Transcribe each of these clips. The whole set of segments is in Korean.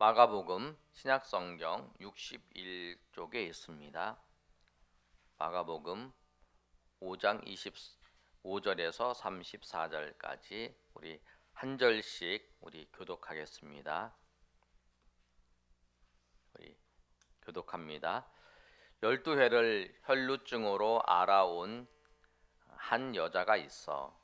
마가복음 신약성경 61쪽에 있습니다. 마가복음 5장 25절에서 34절까지 우리 한 절씩 우리 교독하겠습니다. 우리 교독합니다. 12회를 혈루증으로 알아온 한 여자가 있어.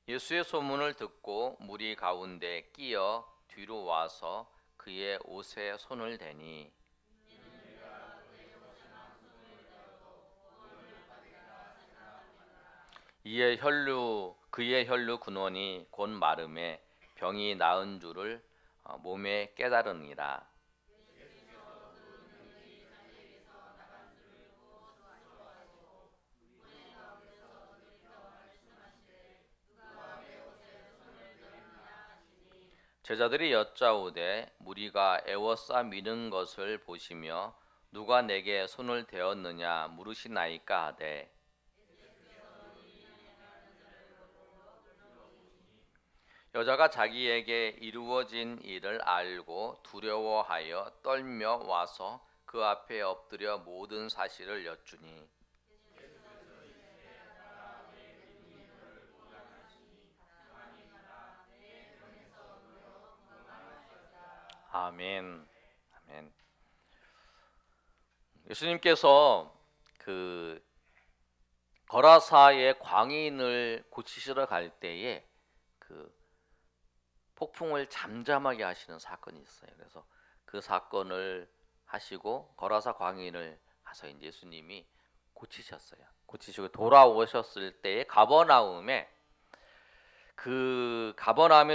예수의 소문을 듣고 무리 가운데 끼어 뒤로 와서 그의 옷에 손을 대니 이에 그의 혈루 근원이 곧 마름에 병이 나은 줄을 몸에 깨달으니라. 제자들이 여짜오되 무리가 애워싸 미는 것을 보시며 누가 내게 손을 대었느냐 물으시나이까 하되 여자가 자기에게 이루어진 일을 알고 두려워하여 떨며 와서 그 앞에 엎드려 모든 사실을 여쭈니 아멘. 아멘. 예수님께서 그 거라사의 광인을 고치시러 갈 때에 그 폭풍을 잠잠하게 하시는 사건이 있어요. 그래서 그 사건을 하시고 거라사 광인을 가서 이제 예수님이 고치셨어요. 고치시고 돌아오셨을 때에 가버나움에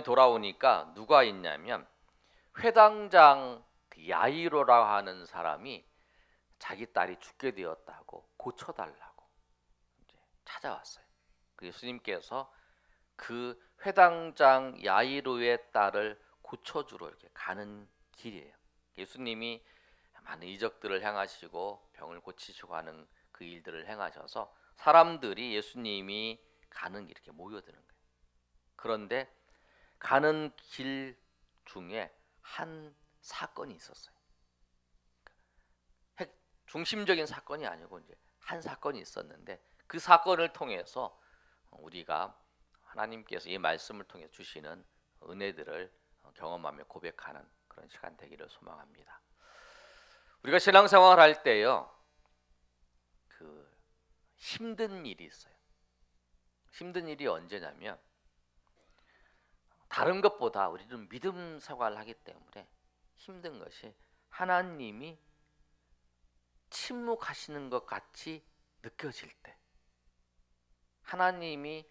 돌아오니까 누가 있냐면 회당장 야이로라고 하는 사람이 자기 딸이 죽게 되었다고 고쳐달라고 이제 찾아왔어요. 예수님께서 그 회당장 야이로의 딸을 고쳐주러 이렇게 가는 길이에요. 예수님이 많은 이적들을 행하시고 병을 고치시고 하는 그 일들을 행하셔서 사람들이 예수님이 가는 길 이렇게 모여드는 거예요. 그런데 가는 길 중에 한 사건이 있었어요. 중심적인 사건이 아니고 이제 한 사건이 있었는데 그 사건을 통해서 우리가 하나님께서 이 말씀을 통해 주시는 은혜들을 경험하며 고백하는 그런 시간 되기를 소망합니다. 우리가 신앙생활 할 때요, 그 힘든 일이 있어요. 힘든 일이 언제냐면 다른 것보다 우리는 믿음 생활을 하기 때문에 힘든 것이 하나님이 침묵하시는 것 같이 느껴질 때, 하나님이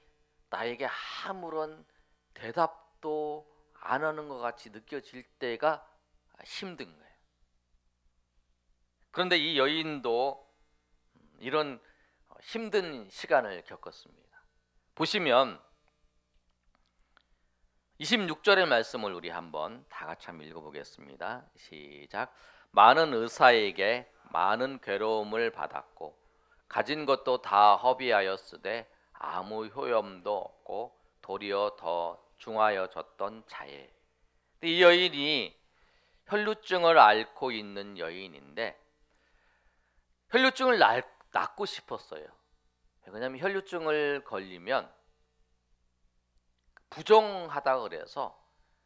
나에게 아무런 대답도 안 하는 것 같이 느껴질 때가 힘든 거예요. 그런데 이 여인도 이런 힘든 시간을 겪었습니다. 보시면 26절의 말씀을 우리 한번 다 같이 한번 읽어보겠습니다. 시작. 많은 의사에게 많은 괴로움을 받았고 가진 것도 다 허비하였으되 아무 효험도 없고 도리어 더 중하여졌던 자에. 이 여인이 혈루증을 앓고 있는 여인인데 혈루증을 낫고 싶었어요. 왜냐하면 혈루증을 걸리면 부정하다 그래서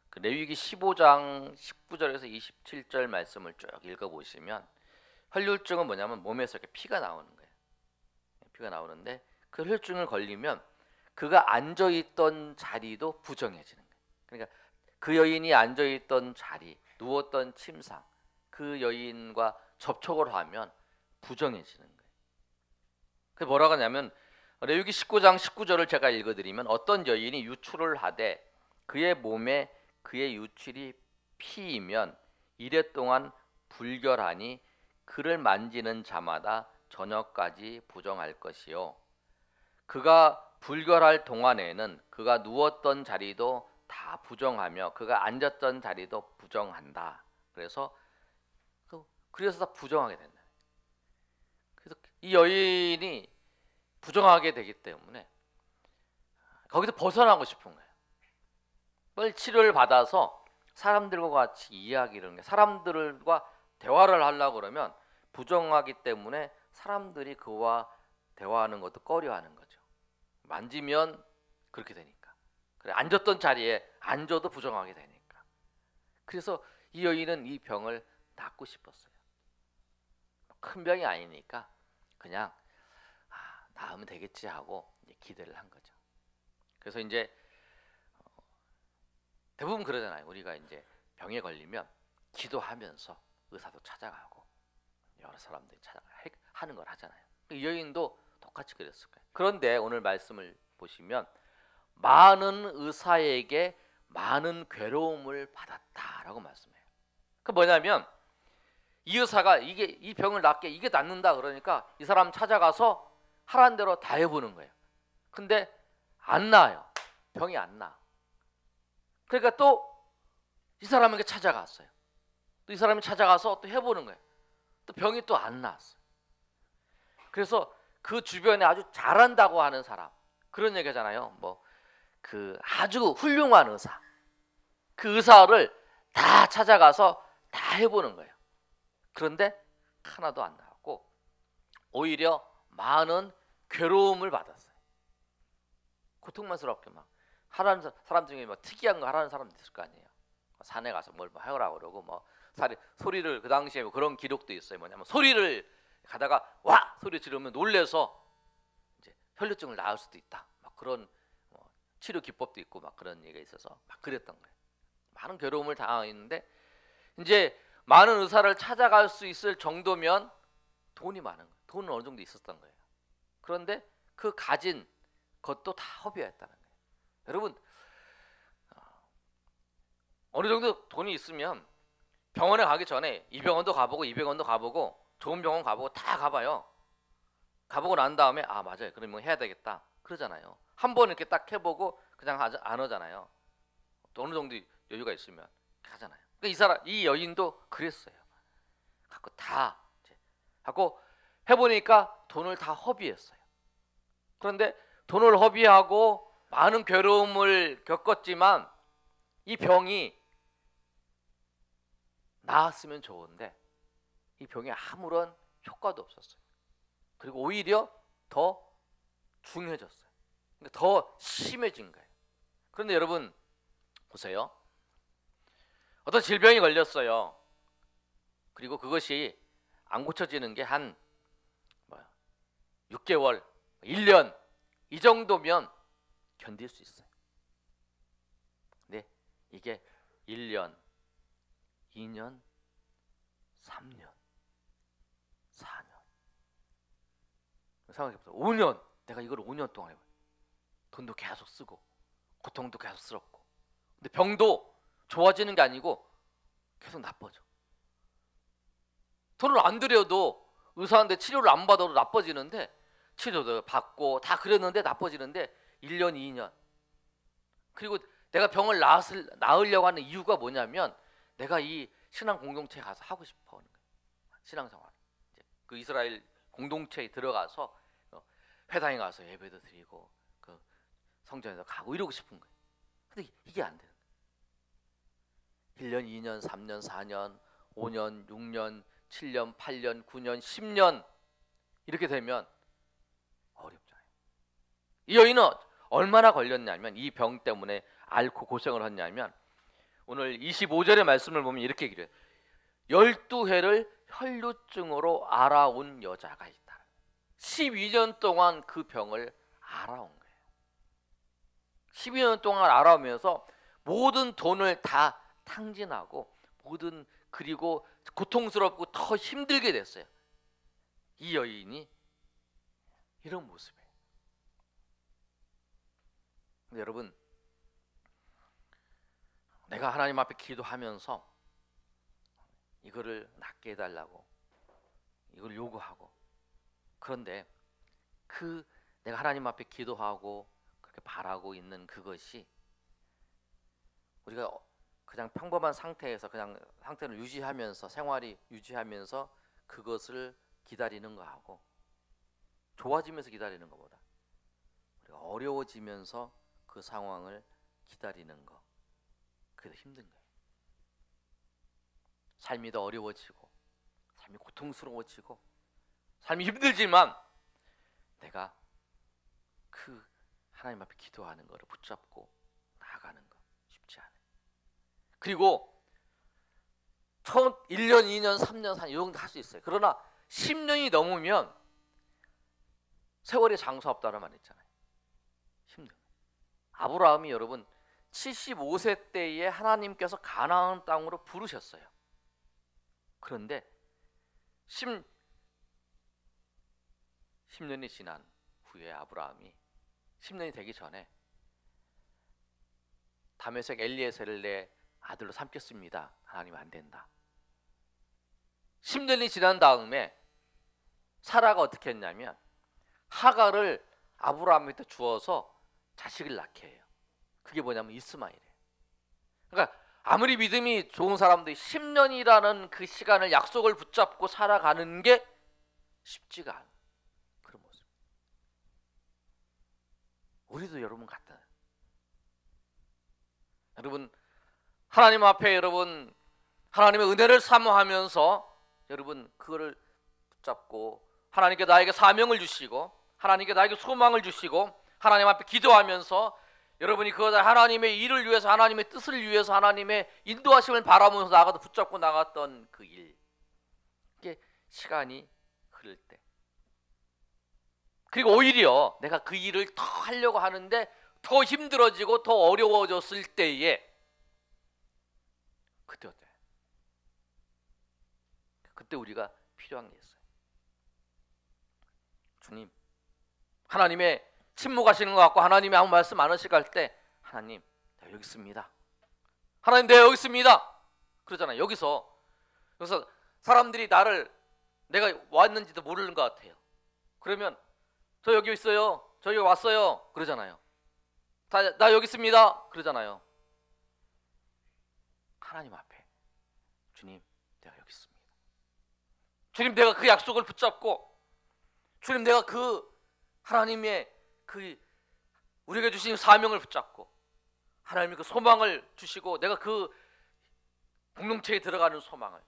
그 레위기 15장 19절에서 27절 말씀을 쭉 읽어보시면 혈루증은 뭐냐면 몸에서 이렇게 피가 나오는 거예요. 피가 나오는데 그 혈루증을 걸리면 그가 앉아있던 자리도 부정해지는 거예요. 그러니까 그 여인이 앉아있던 자리, 누웠던 침상, 그 여인과 접촉을 하면 부정해지는 거예요. 그래서 뭐라고 하냐면 레위기 19장 19절을 제가 읽어드리면 어떤 여인이 유출을 하되 그의 몸에 그의 유출이 피이면 이래 동안 불결하니 그를 만지는 자마다 저녁까지 부정할 것이요 그가 불결할 동안에는 그가 누웠던 자리도 다 부정하며 그가 앉았던 자리도 부정한다. 그래서 다 부정하게 된다. 이 여인이 부정하게 되기 때문에 거기서 벗어나고 싶은 거예요. 빨리 치료를 받아서 사람들과 같이 이야기를, 사람들과 대화를 하려고 그러면 부정하기 때문에 사람들이 그와 대화하는 것도 꺼려하는 거죠. 만지면 그렇게 되니까. 그래, 앉았던 자리에 앉아도 부정하게 되니까. 그래서 이 여인은 이 병을 낫고 싶었어요. 큰 병이 아니니까 그냥 나으면 되겠지 하고 이제 기대를 한 거죠. 그래서 이제 대부분 그러잖아요. 우리가 이제 병에 걸리면 기도하면서 의사도 찾아가고 여러 사람들이 하는 걸 하잖아요. 이 여인도 똑같이 그랬을 거예요. 그런데 오늘 말씀을 보시면 많은 의사에게 많은 괴로움을 받았다라고 말씀해요. 그 뭐냐면 이 의사가 이 병을 낫게 이게 낫는다 그러니까 이 사람 찾아가서 하라는 대로 다 해보는 거예요. 근데 안 나아요. 병이 안 나. 그러니까 또 이 사람에게 찾아갔어요. 또 이 사람이 찾아가서 또 해보는 거예요. 또 병이 또 안 나았어요. 그래서 그 주변에 아주 잘한다고 하는 사람, 그런 얘기잖아요. 뭐 그 아주 훌륭한 의사, 그 의사를 다 찾아가서 다 해보는 거예요. 그런데 하나도 안 나왔고 오히려 많은 괴로움을 받았어요. 고통만스럽게 막 하라는 사람 중에 뭐 특이한 거 하라는 사람도 있을 거 아니에요. 산에 가서 뭘 하라고 그러고 뭐 소리를 그 당시에 뭐 그런 기록도 있어요. 뭐냐면 소리를 가다가 와 소리 지르면 놀래서 이제 혈류증을 낳을 수도 있다. 막 그런 치료 기법도 있고 막 그런 얘기가 있어서 막 그랬던 거예요. 많은 괴로움을 당했는데 이제 많은 의사를 찾아갈 수 있을 정도면 돈이 많은 거예요. 돈은 어느 정도 있었던 거예요. 그런데 그 가진 것도 다 허비였다는 거예요. 여러분 어느 정도 돈이 있으면 병원에 가기 전에 이 병원도 가보고 이 병원도 가보고 좋은 병원 가보고 다 가봐요. 가보고 난 다음에 아 맞아요. 그럼 뭐 해야 되겠다 그러잖아요. 한 번 이렇게 딱 해보고 그냥 안 하잖아요. 또 어느 정도 여유가 있으면 하잖아요. 그러니까 이 여인도 그랬어요. 갖고 다 갖고 해보니까 돈을 다 허비했어요. 그런데 돈을 허비하고 많은 괴로움을 겪었지만 이 병이 나았으면 좋은데 이 병에 아무런 효과도 없었어요. 그리고 오히려 더 중해졌어요. 그러니까 더 심해진 거예요. 그런데 여러분 보세요. 어떤 질병이 걸렸어요. 그리고 그것이 안 고쳐지는 게 한 6개월, 1년 이 정도면 견딜 수 있어요. 근데 이게 1년, 2년, 3년, 4년 생각해보세요. 5년 내가 이걸 5년 동안 해봐요. 돈도 계속 쓰고 고통도 계속 스럽고 근데 병도 좋아지는 게 아니고 계속 나빠져. 돈을 안 들여도 의사한테 치료를 안 받아도 나빠지는데 치료도 받고 다 그랬는데 나빠지는데 1년, 2년 그리고 내가 병을 나으려고 하는 이유가 뭐냐면 내가 이 신앙 공동체에 가서 하고 싶어 하는 거예요. 신앙생활. 그 이스라엘 공동체에 들어가서 회당에 가서 예배도 드리고 그 성전에도 가고 이러고 싶은 거예요. 근데 이게 안 되는 거예요. 1년, 2년, 3년, 4년, 5년, 6년, 7년, 8년, 9년, 10년 이렇게 되면 어렵잖아요. 이 여인은 얼마나 걸렸냐면 이 병 때문에 앓고 고생을 했냐면 오늘 25절의 말씀을 보면 이렇게 얘기해요. 12회를 혈류증으로 알아온 여자가 있다. 12년 동안 그 병을 알아온 거예요. 12년 동안 알아오면서 모든 돈을 다 탕진하고 그리고 고통스럽고 더 힘들게 됐어요. 이 여인이 이런 모습이에요. 근데 여러분 내가 하나님 앞에 기도하면서 이거를 낫게 해달라고 이걸 요구하고 그런데 내가 하나님 앞에 기도하고 그렇게 바라고 있는 그것이 우리가 그냥 평범한 상태에서 그냥 상태를 유지하면서 생활이 유지하면서 그것을 기다리는 거하고 좋아지면서 기다리는 것보다 우리가 어려워지면서 그 상황을 기다리는 거, 그게 더 힘든 거예요. 삶이 더 어려워지고 삶이 고통스러워지고 삶이 힘들지만 내가 그 하나님 앞에 기도하는 거를 붙잡고 나아가는 거 쉽지 않아요. 그리고 처음 1년, 2년, 3년, 4년 이런 거 할 수 있어요. 그러나 10년이 넘으면 세월이 장수 없다는 말 있잖아요. 힘든 거예요. 아브라함이 여러분 75세 때에 하나님께서 가나안 땅으로 부르셨어요. 그런데 10년이 지난 후에 아브라함이 10년이 되기 전에 다메섹 엘리에셀을 내 아들로 삼겠습니다. 하나님 안 된다. 10년이 지난 다음에 사라가 어떻게 했냐면 하갈을 아브라함한테 주어서 자식을 낳게 해요. 그게 뭐냐면 이스마엘이에요. 그러니까 아무리 믿음이 좋은 사람들이 10년이라는 그 시간을 약속을 붙잡고 살아가는 게 쉽지가 않아요. 그런 모습. 우리도 여러분 같다. 여러분 하나님 앞에 여러분 하나님의 은혜를 사모하면서 여러분 그거를 붙잡고 하나님께 나에게 사명을 주시고 하나님께 나에게 소망을 주시고 하나님 앞에 기도하면서 여러분이 그 하나님의 일을 위해서 하나님의 뜻을 위해서 하나님의 인도하심을 바라보면서 나가도 붙잡고 나갔던 그 일, 이게 시간이 흐를 때 그리고 오히려 내가 그 일을 더 하려고 하는데 더 힘들어지고 더 어려워졌을 때에 그때 어때? 그때 우리가 필요한 게 있어요. 주님, 하나님의 침묵하시는 것 같고 하나님의 아무 말씀 안 하시고 할 때 하나님 내가 여기 있습니다. 하나님 내가 여기 있습니다. 그러잖아요. 여기서 사람들이 나를 내가 왔는지도 모르는 것 같아요. 그러면 저 여기 있어요. 저 여기 왔어요. 그러잖아요. 나 여기 있습니다. 그러잖아요. 하나님 앞에 주님 내가 여기 있습니다. 주님 내가 그 약속을 붙잡고 주님 내가 그 하나님의 그 우리에게 주신 사명을 붙잡고 하나님이 그 소망을 주시고 내가 그 공동체에 들어가는 소망을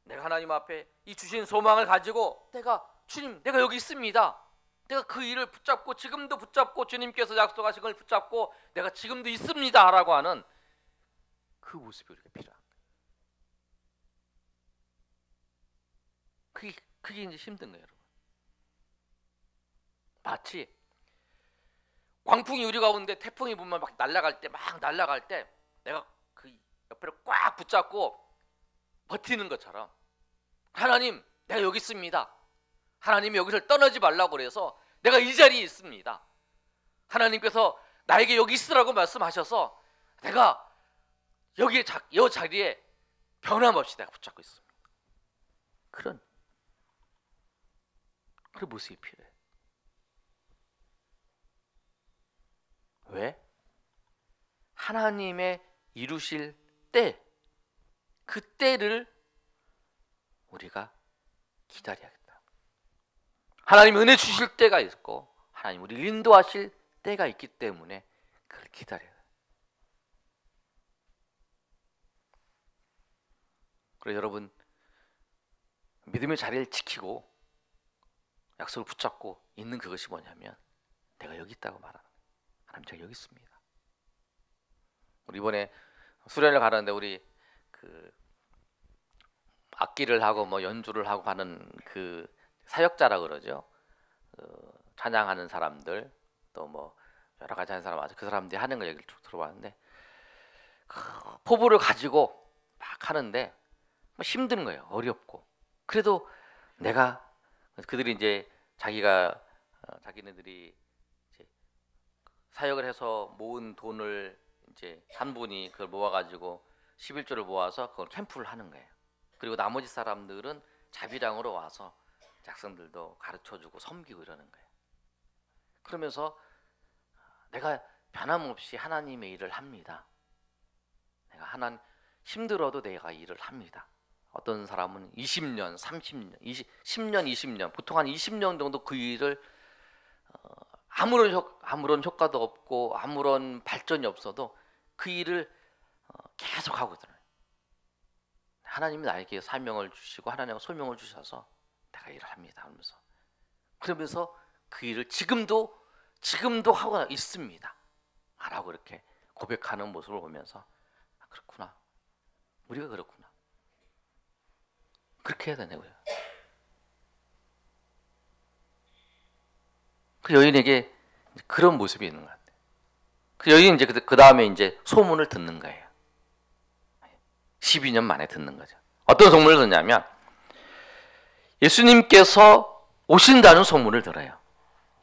내가 하나님 앞에 이 주신 소망을 가지고 내가 주님 내가 여기 있습니다. 내가 그 일을 붙잡고 지금도 붙잡고 주님께서 약속하신 걸 붙잡고 내가 지금도 있습니다 라고 하는 그 모습이 우리가 필요한 거예요. 그게 이제 힘든 거예요, 여러분. 마치 광풍이 우리 가운데 태풍이 불면 막 날아갈 때 내가 그 옆에를 꽉 붙잡고 버티는 것처럼 하나님 내가 여기 있습니다. 하나님이 여기를 떠나지 말라고 그래서 내가 이 자리에 있습니다. 하나님께서 나에게 여기 있으라고 말씀하셔서 내가 여기에 이 자리에 변함없이 내가 붙잡고 있습니다. 그런 모습이 필요해. 왜? 하나님의 이루실 때, 그 때를 우리가 기다려야겠다. 하나님 은혜 주실 때가 있고 하나님 우리를 인도하실 때가 있기 때문에 그걸 기다려야 돼요. 그래서 여러분 믿음의 자리를 지키고 약속을 붙잡고 있는 그것이 뭐냐면 내가 여기 있다고 말하는 거예요. 하나님 제가 여기 있습니다. 우리 이번에 수련을 가는데 우리 그 악기를 하고 뭐 연주를 하고 하는 그 사역자라 그러죠. 찬양하는 사람들 또 뭐 여러 가지 하는 사람 아주 그 사람들이 하는 거 얘기를 쭉 들어봤는데 포부를 가지고 막 하는데 힘든 거예요. 어렵고 그래도 내가 그들이 이제 자기네들이 이제 사역을 해서 모은 돈을 이제 한 분이 그걸 모아가지고 11조를 모아서 그걸 캠프를 하는 거예요. 그리고 나머지 사람들은 자비량으로 와서 학생들도 가르쳐주고 섬기고 이러는 거예요. 그러면서 내가 변함없이 하나님의 일을 합니다. 내가 힘들어도 내가 일을 합니다. 어떤 사람은 20년, 30년, 10년, 20년 보통 한 20년 정도 그 일을 아무런 효과도 없고 아무런 발전이 없어도 그 일을 계속 하고 있더라고요. 하나님이 나에게 사명을 주시고 하나님의 소명을 주셔서 내가 일을 합니다 하면서, 그러면서 그 일을 지금도 하고 있습니다 라고 이렇게 고백하는 모습을 보면서 그렇구나, 우리가 그렇구나, 그렇게 해야 되네요. 그 여인에게 그런 모습이 있는 것 같아요. 그 여인은 이제 그 다음에 이제 소문을 듣는 거예요. 12년 만에 듣는 거죠. 어떤 소문을 듣냐면 예수님께서 오신다는 소문을 들어요.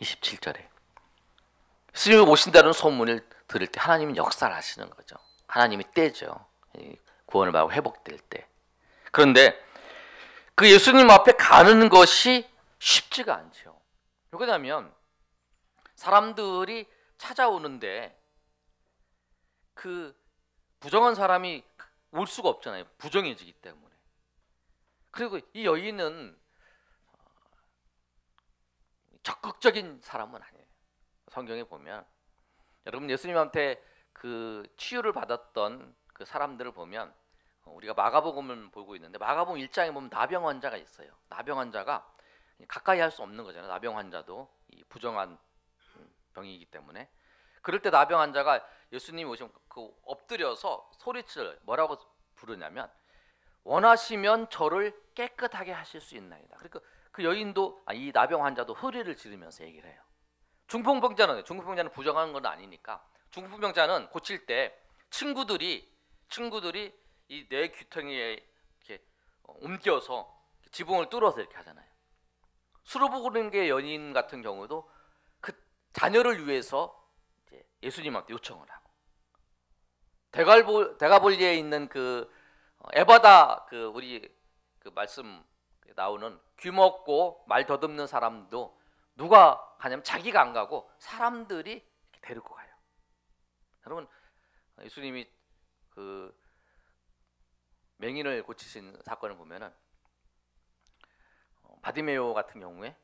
27절에 예수님이 오신다는 소문을 들을 때 하나님은 역사를 하시는 거죠. 하나님이 때죠. 구원을 받고 회복될 때. 그런데 그 예수님 앞에 가는 것이 쉽지가 않죠. 왜냐하면 사람들이 찾아오는데 그 부정한 사람이 올 수가 없잖아요. 부정해지기 때문에. 그리고 이 여인은 적극적인 사람은 아니에요. 성경에 보면 여러분 예수님한테 그 치유를 받았던 그 사람들을 보면 우리가 마가복음을 보고 있는데 마가복음 1장에 보면 나병 환자가 있어요. 나병 환자가 가까이 할 수 없는 거잖아요. 나병 환자도 이 부정한 병이기 때문에. 그럴 때 나병 환자가 예수님이 오시면 그 엎드려서 소리를 뭐라고 부르냐면 원하시면 저를 깨끗하게 하실 수 있나이다. 그러니까 그 여인도 이 나병 환자도 소리를 지르면서 얘기를 해요. 중풍병자는 부정한 건 아니니까 중풍병자는 고칠 때 친구들이 이 뇌 귀퉁이에 이렇게 옮겨서 지붕을 뚫어서 이렇게 하잖아요. 수로보고는게 연인 같은 경우도 그 자녀를 위해서 이제 예수님한테 요청을 하고, 대가볼리에 있는 그 에바다 그 우리 그 말씀 나오는 귀먹고 말 더듬는 사람도 누가 가냐면 자기가 안 가고 사람들이 데리고 가요. 여러분 예수님이 그 맹인을 고치신 사건을 보면은 바디메오 같은 경우에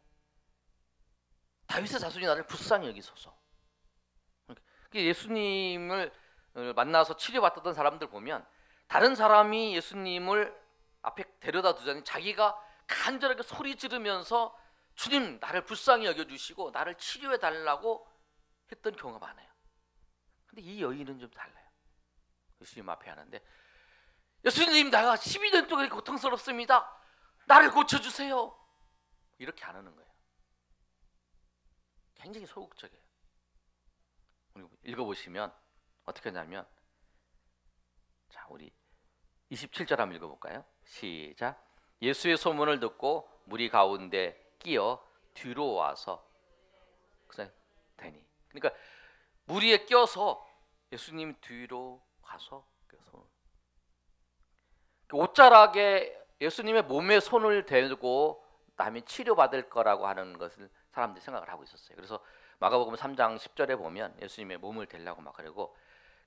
다윗의 자손이 나를 불쌍히 여기소서. 예수님을 만나서 치료받았던 사람들 보면 다른 사람이 예수님을 앞에 데려다 두자니 자기가 간절하게 소리 지르면서 주님 나를 불쌍히 여겨주시고 나를 치료해 달라고 했던 경우가 많아요. 근데 이 여인은 좀 달라요. 예수님 앞에 하는데 예수님 내가 12년 동안 고통스럽습니다. 나를 고쳐주세요. 이렇게 안 하는 거예요. 굉장히 소극적이에요. 읽어보시면 어떻게 하냐면 자 우리 27절 한번 읽어볼까요? 시작. 예수의 소문을 듣고 무리 가운데 끼어 뒤로 와서 되니. 그러니까 무리에 껴서 예수님 뒤로 가서 옷자락에 예수님의 몸에 손을 대고 남이 치료받을 거라고 하는 것을 사람들이 생각을 하고 있었어요. 그래서 마가복음 3장 10절에 보면 예수님의 몸을 대려고 막 그러고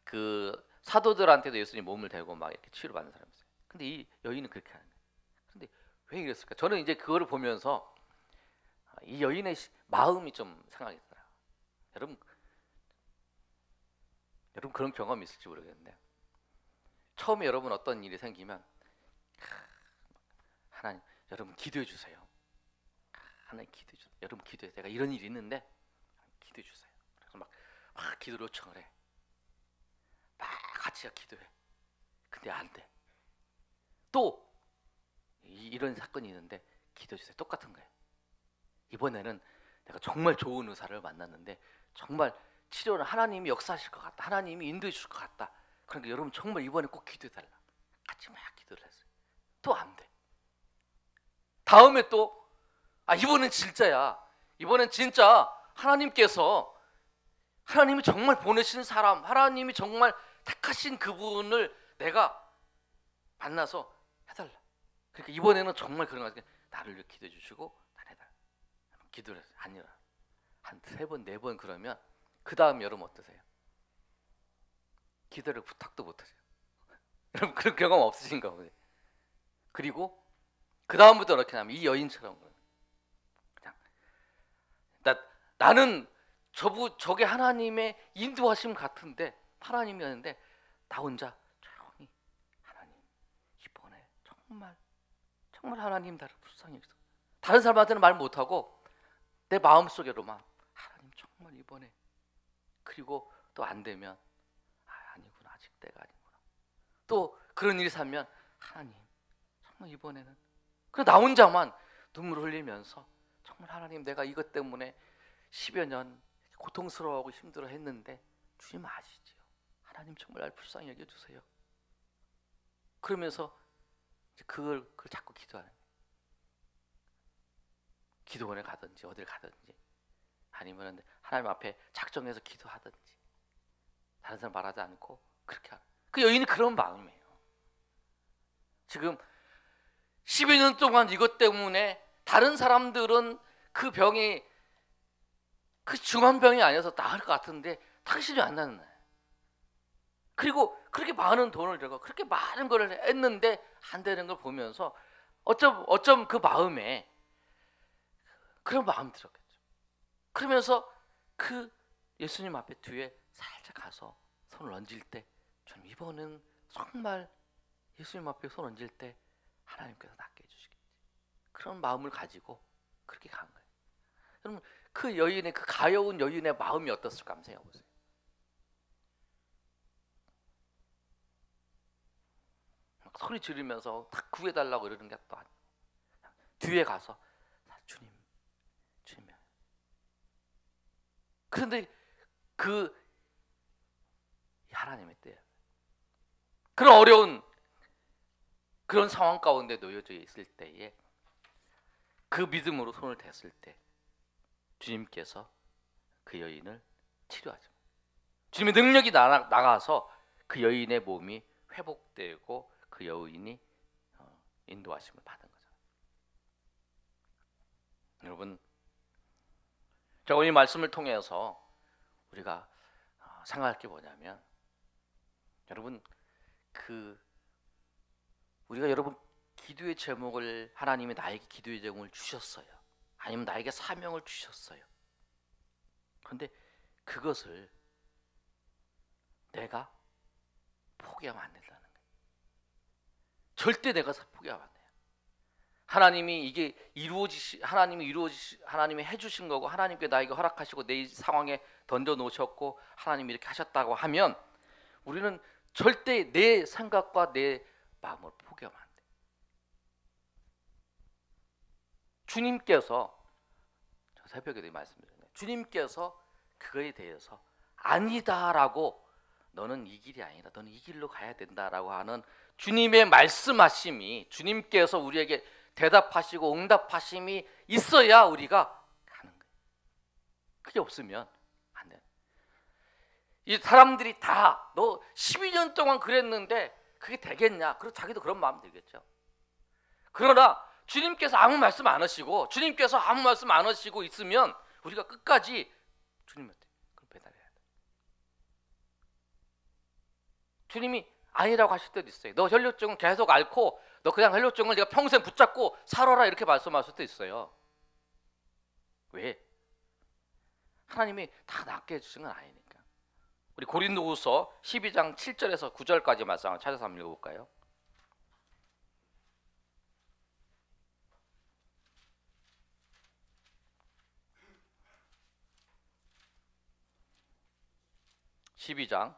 그 사도들한테도 예수님 몸을 대고 막 이렇게 치료받는 사람이 있어요. 근데 이 여인은 그렇게 하는 거예요. 근데 왜 이랬을까? 저는 이제 그거를 보면서 이 여인의 마음이 좀 생각이 들어요. 여러분 그런 경험이 있을지 모르겠는데 처음에 여러분 어떤 일이 생기면 하나님 여러분 기도해 주세요. 하나님 기도해 주세요. 여러분 기도해. 내가 이런 일이 있는데 기도해 주세요. 그래서 막 기도를 요청을 해. 막 같이 기도해. 근데 안 돼. 또 이런 사건이 있는데 기도해 주세요. 똑같은 거예요. 이번에는 내가 정말 좋은 의사를 만났는데 정말 치료는 하나님이 역사하실 것 같다. 하나님이 인도해 주실 것 같다. 그러니까 여러분 정말 이번에 꼭 기도해 달라. 같이 막 기도를 했어요. 또 안 돼. 다음에 또 이번엔 진짜야. 이번엔 진짜 하나님께서 하나님이 정말 보내신 사람, 하나님이 정말 택하신 그분을 내가 만나서 해달라. 그러니까 이번에는 정말 그런 거 같아요. 나를 위해 기도해 주시고 난 해달라. 기도를 했어요. 안 일어나. 한 3번, 4번 그러면 그 다음 여러분 어떠세요? 기도를 부탁도 못하세요. 여러분 그런 경험 없으신가 보세요. 그리고 그 다음부터 이렇게 하면 이 여인처럼 그냥 나는 저게 하나님의 인도하심 같은데, 하나님이었는데 나 혼자 조용히 하나님 이번에 정말 하나님 나를 불쌍히 여기서, 다른 사람한테는 말 못하고 내 마음속으로만 하나님 정말 이번에, 그리고 또 안 되면 아니구나, 아직 때가 아니구나, 또 그런 일이 사면 하나님 정말 이번에는, 그래 나 혼자만 눈물을 흘리면서 정말 하나님 내가 이것 때문에 10여 년 고통스러워하고 힘들어 했는데 주님 아시지요, 하나님 정말 날 불쌍히 여겨주세요. 그러면서 이제 그걸 자꾸 기도하는 거예요. 기도원에 가든지 어딜 가든지, 아니면 하나님 앞에 작정해서 기도하든지, 다른 사람 말하지 않고 그렇게 하는, 그 여인이 그런 마음이에요. 지금 10여 년 동안 이것 때문에 다른 사람들은 그 병이 그 중한 병이 아니어서 나을 것 같은데 당신이 안 나는 거예요. 그리고 그렇게 많은 돈을 들고 그렇게 많은 걸 했는데 안 되는 걸 보면서 어쩜 그 마음에 그런 마음이 들었겠죠. 그러면서 그 예수님 앞에 뒤에 살짝 가서 손을 얹을 때, 좀 이번은 정말 예수님 앞에 손 얹을 때 하나님께서 낫게 해주시겠지, 그런 마음을 가지고 그렇게 간 거예요. 여러분, 그 여인의, 그 가여운 여인의 마음이 어떻을까 한번 생각해 보세요. 막 소리 지르면서 다 구해달라고 이러는 게 또 아니고, 뒤에 가서 주님. 그런데 그 하나님의 때예요. 그런 어려운 그런 상황 가운데 놓여져 있을 때에 그 믿음으로 손을 댔을 때 주님께서 그 여인을 치료하죠. 주님의 능력이 나가서 그 여인의 몸이 회복되고 그 여인이 인도하심을 받은 거죠. 여러분, 제가 오늘 말씀을 통해서 우리가 생각할 게 뭐냐면, 여러분, 우리가 여러분 기도의 제목을, 하나님이 나에게 기도의 제목을 주셨어요. 아니면 나에게 사명을 주셨어요. 그런데 그것을 내가 포기하면 안 된다는 거예요. 절대 내가 포기하면 안 돼요. 하나님이 하나님이 해주신 거고, 하나님께 나에게 허락하시고 내 상황에 던져 놓으셨고 하나님이 이렇게 하셨다고 하면 우리는 절대 내 생각과 내 마음을 포기하면 안 돼. 주님께서, 새벽에도 말씀드렸네요. 주님께서 그거에 대해서 아니다라고, 너는 이 길이 아니라 너는 이 길로 가야 된다라고 하는 주님의 말씀하심이, 주님께서 우리에게 대답하시고 응답하심이 있어야 우리가 가는 거예요. 그게 없으면 안 돼요. 이 사람들이 다 너 12년 동안 그랬는데 그게 되겠냐? 그리고 자기도 그런 마음 들겠죠. 그러나 주님께서 아무 말씀 안 하시고, 주님께서 아무 말씀 안 하시고 있으면 우리가 끝까지 주님한테 그걸 배달해야 돼. 주님이 아니라고 하실 때도 있어요. 너 혈류증은 계속 앓고 너 그냥 혈류증을 네가 평생 붙잡고 살아라, 이렇게 말씀하실 수도 있어요. 왜? 하나님이 다 낫게 해주신 건 아니니까. 우리 고린도후서 12장 7절에서 9절까지 말씀을 찾아서 한번 읽어볼까요? (12장)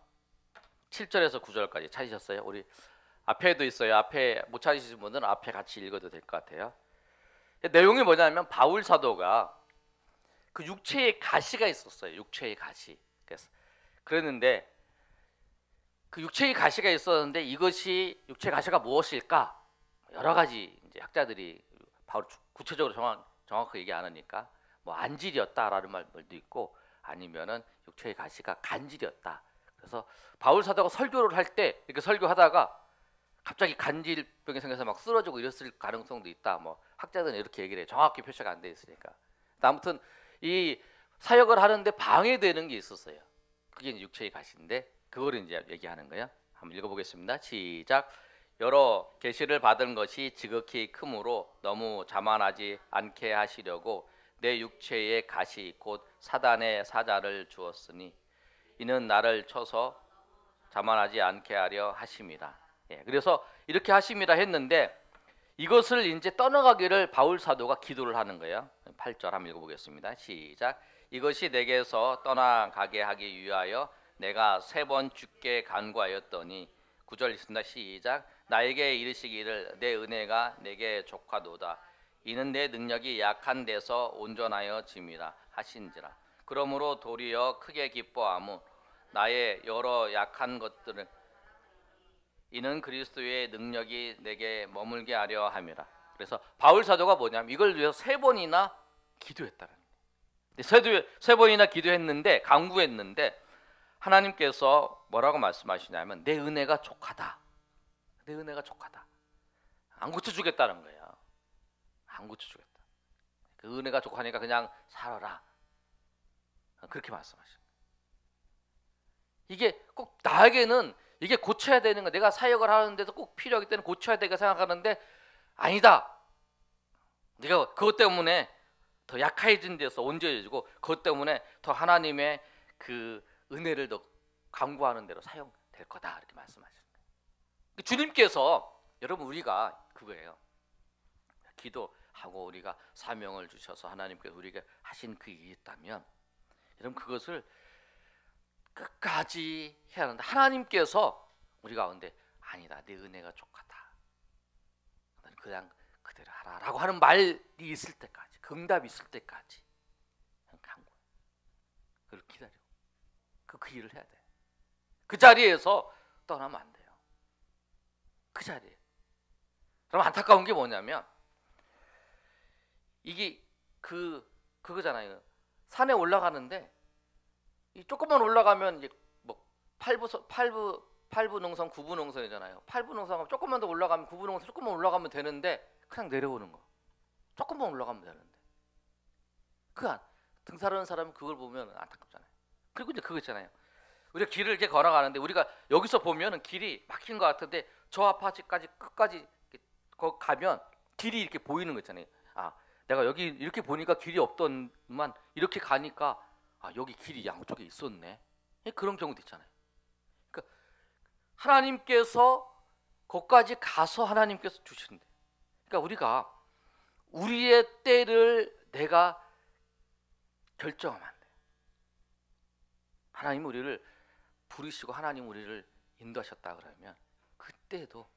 7절에서 9절까지 찾으셨어요? 우리 앞에도 있어요. 앞에 못 찾으신 분들은 앞에 같이 읽어도 될 것 같아요. 내용이 뭐냐면, 바울 사도가 그 육체의 가시가 있었어요. 육체의 가시. 그랬는데 그 육체의 가시가 있었는데, 이것이 육체의 가시가 무엇일까? 여러 가지 이제 학자들이 바로 구체적으로 정확하게 얘기 안 하니까 뭐 안질이었다라는 말도 있고, 아니면은 육체의 가시가 간질이었다. 그래서 바울 사도가 설교를 할 때 이렇게 설교하다가 갑자기 간질병이 생겨서 막 쓰러지고 이랬을 가능성도 있다. 뭐 학자들은 이렇게 얘기를 해요. 정확히 표시가 안 돼 있으니까. 아무튼 이 사역을 하는데 방해되는 게 있었어요. 그게 이제 육체의 가시인데, 그거를 이제 얘기하는 거예요. 한번 읽어보겠습니다. 시작. 여러 계시를 받은 것이 지극히 크므로 너무 자만하지 않게 하시려고 내 육체에 가시 곧 사단의 사자를 주었으니 이는 나를 쳐서 자만하지 않게 하려 하심이라. 그래서 이렇게 하심이라 했는데 이것을 이제 떠나가기를 바울 사도가 기도를 하는 거예요. 8절 한번 읽어보겠습니다. 시작. 이것이 내게서 떠나가게 하기 위하여 내가 3번 주께 간구하였더니 9절 있습니다. 시작. 나에게 이르시기를 내 은혜가 내게 족하도다. 이는 내 능력이 약한 데서 온전하여 짐이라 하신지라. 그러므로 도리어 크게 기뻐하무 나의 여러 약한 것들을 이는 그리스도의 능력이 내게 머물게 하려 함이라. 그래서 바울 사도가 뭐냐면 이걸 위해서 3번이나 기도했다는 거예요. 세 번이나 기도했는데 간구했는데 하나님께서 뭐라고 말씀하시냐면 내 은혜가 족하다. 내 은혜가 족하다. 안 고쳐주겠다는 거예요. 안 고쳐주겠다. 그 은혜가 족하니까 그냥 살아라. 그렇게 말씀하시는 거예요. 이게 꼭 나에게는 이게 고쳐야 되는 거. 내가 사역을 하는데도 꼭 필요하기 때문에 고쳐야 되게 생각하는데 아니다. 네가 그것 때문에 더 약해진 데서 온전해지고 그것 때문에 더 하나님의 그 은혜를 더 강구하는 대로 사용될 거다. 이렇게 말씀하시는 거예요. 주님께서 여러분 우리가 그거예요. 기도하고 우리가 사명을 주셔서 하나님께서 우리에게 하신 그 일이 있다면 여러분 그것을 끝까지 해야 하는데 하나님께서 우리 가운데 아니다. 내 은혜가 족하다. 너는 그냥 그대로 하라라고 하는 말이 있을 때까지 그 응답이 있을 때까지 간 거예요. 그걸 기다려. 그 일을 해야 돼. 그 자리에서 떠나면 안 돼요. 그 자리에. 그럼 안타까운 게 뭐냐면 이게 그거잖아요. 산에 올라가는데 이 조금만 올라가면 이제 뭐 8부 능선, 9부 능선이잖아요. 8부 능선 조금만 더 올라가면 9부 능선 조금만 올라가면 되는데 그냥 내려오는 거. 조금만 올라가면 되는데. 등산하는 사람은 그걸 보면 안타깝잖아요. 그리고 이제 그거 있잖아요. 우리가 길을 이렇게 걸어가는데 우리가 여기서 보면은 길이 막힌 것 같은데 저 아파트까지 끝까지 거기 가면 길이 이렇게 보이는 거 있잖아요. 아, 내가 여기 이렇게 보니까 길이 없던만 이렇게 가니까 아, 여기 길이 양쪽에 있었네. 그런 경우도 있잖아요. 그러니까 하나님께서 거기까지 가서 하나님께서 주신대. 그러니까 우리가 우리의 때를 내가 결정하면 안 돼. 하나님 우리를 부르시고 하나님 우리를 인도하셨다 그러면 그때도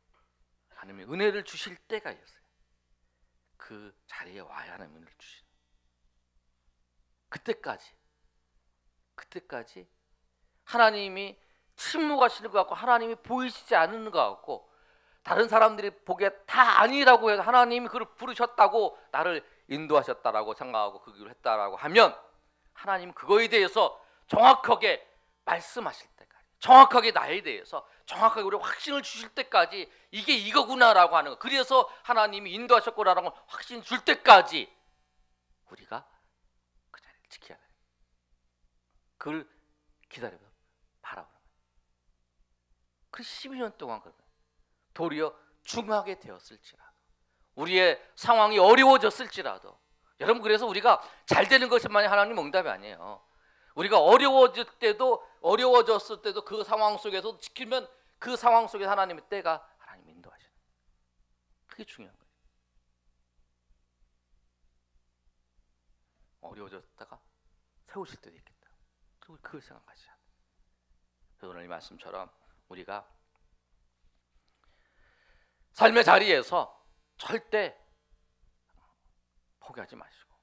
하나님의 은혜를 주실 때가 있어요. 그 자리에 와야 하는 은혜를 주시는. 그때까지 하나님이 침묵하시는 것 같고 하나님이 보이시지 않는 것 같고 다른 사람들이 보기에 다 아니라고 해서 하나님이 그를 부르셨다고 나를 인도하셨다라고 생각하고 그 길을 했다라고 하면 하나님 그거에 대해서 정확하게 말씀하실 때까지 정확하게 나에 대해서 정확하게 우리 확신을 주실 때까지 이게 이거구나라고 하는 거. 그래서 하나님이 인도하셨구나라는 걸 확신 줄 때까지 우리가 그 자리를 지켜야 돼요. 그걸 기다려 바라보는 거예요. 그 12년 동안 그러면 도리어 중하게 되었을지라도 우리의 상황이 어려워졌을지라도 여러분 그래서 우리가 잘 되는 것만이 하나님 응답이 아니에요. 우리가 어려워졌을 때도 그 상황 속에서 지키면 그 상황 속에 하나님의 때가 하나님 인도하시는 그게 중요한 거예요. 어려워졌다가 세우실 때도 있겠다. 그리고 그걸 생각하셔야 돼요. 오늘 이 말씀처럼 우리가 삶의 자리에서 절대 포기하지 마시고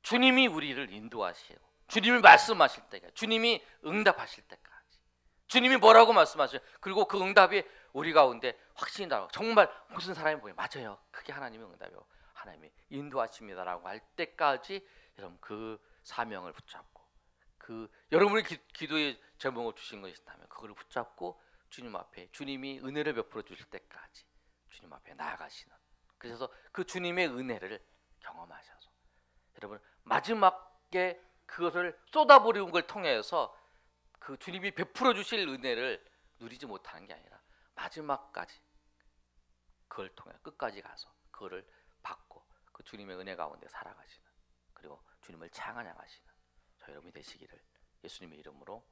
주님이 우리를 인도하시고 주님이 말씀하실 때까지 주님이 응답하실 때까지 주님이 뭐라고 말씀하셔요. 그리고 그 응답이 우리 가운데 확신이 나고 정말 무슨 사람이 보여 맞아요. 그게 하나님의 응답이고 하나님이 인도하십니다라고 할 때까지 여러분 그 사명을 붙잡고 그 여러분의 기도의 제목을 주신 것이 있다면 그걸 붙잡고 주님 앞에 주님이 은혜를 베풀어 주실 때까지 주님 앞에 나아가시는 그래서 그 주님의 은혜를 경험하셔서 여러분 마지막에 그것을 쏟아부리는 걸 통해서 그 주님이 베풀어 주실 은혜를 누리지 못하는 게 아니라 마지막까지 그걸 통해 끝까지 가서 그거를 받고 그 주님의 은혜 가운데 살아가시는 그리고 주님을 찬양하시는 저 여러분이 되시기를 예수님의 이름으로